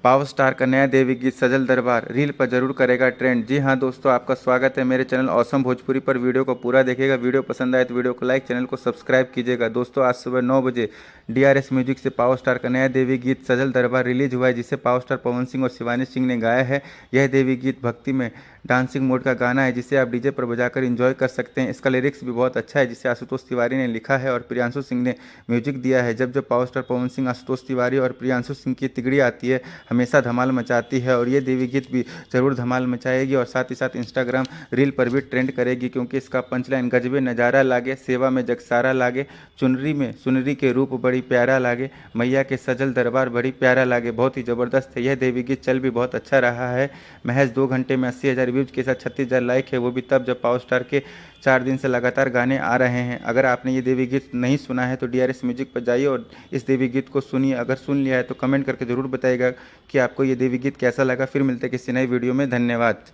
Power star का नया देवी गीत सजल दरबार रील पर जरूर करेगा ट्रेंड। जी हाँ दोस्तों, आपका स्वागत है मेरे चैनल ऑसम भोजपुरी पर। वीडियो को पूरा देखिएगा, वीडियो पसंद आए तो वीडियो को लाइक, चैनल को सब्सक्राइब कीजिएगा। दोस्तों आज सुबह 9 बजे DRS म्यूजिक से पावर स्टार का नया देवी गीत सजल दरबार रिलीज हुआ है, जिसे पावर स्टार पवन सिंह और शिवानी सिंह ने गाया है। यह देवी गीत भक्ति में डांसिंग मोड का गाना है, जिसे आप डीजे पर बजाकर एंजॉय कर सकते हैं। इसका लिरिक्स भी बहुत अच्छा है, जिसे आशुतोष तिवारी ने लिखा है और प्रियांशु सिंह ने म्यूजिक दिया है। जब जब पावर स्टार पवन सिंह, आशुतोष तिवारी और प्रियांशु सिंह की तिगड़ी आती है, हमेशा धमाल मचाती है। और ये देवी गीत भी जरूर धमाल मचाएगी और साथ ही साथ इंस्टाग्राम रील पर भी ट्रेंड करेगी, क्योंकि इसका पंचलाइन गजबे नज़ारा लागे, सेवा में जगसारा लागे, चुनरी में सुनरी के रूप बड़ी प्यारा लागे, मैया के सजल दरबार बड़ी प्यारा लागे। बहुत ही ज़बरदस्त है यह देवी गीत, चल भी बहुत अच्छा रहा है। महज 2 घंटे में 80,000 व्यूज के साथ 36,000 लाइक है, वो भी तब जब पावर स्टार के 4 दिन से लगातार गाने आ रहे हैं। अगर आपने ये देवी गीत नहीं सुना है तो DRS म्यूजिक पर जाइए और इस देवी गीत को सुनिए। अगर सुन लिया है तो कमेंट करके ज़रूर बताइएगा कि आपको ये देवी गीत कैसा लगा। फिर मिलते हैं किसी नई वीडियो में। धन्यवाद।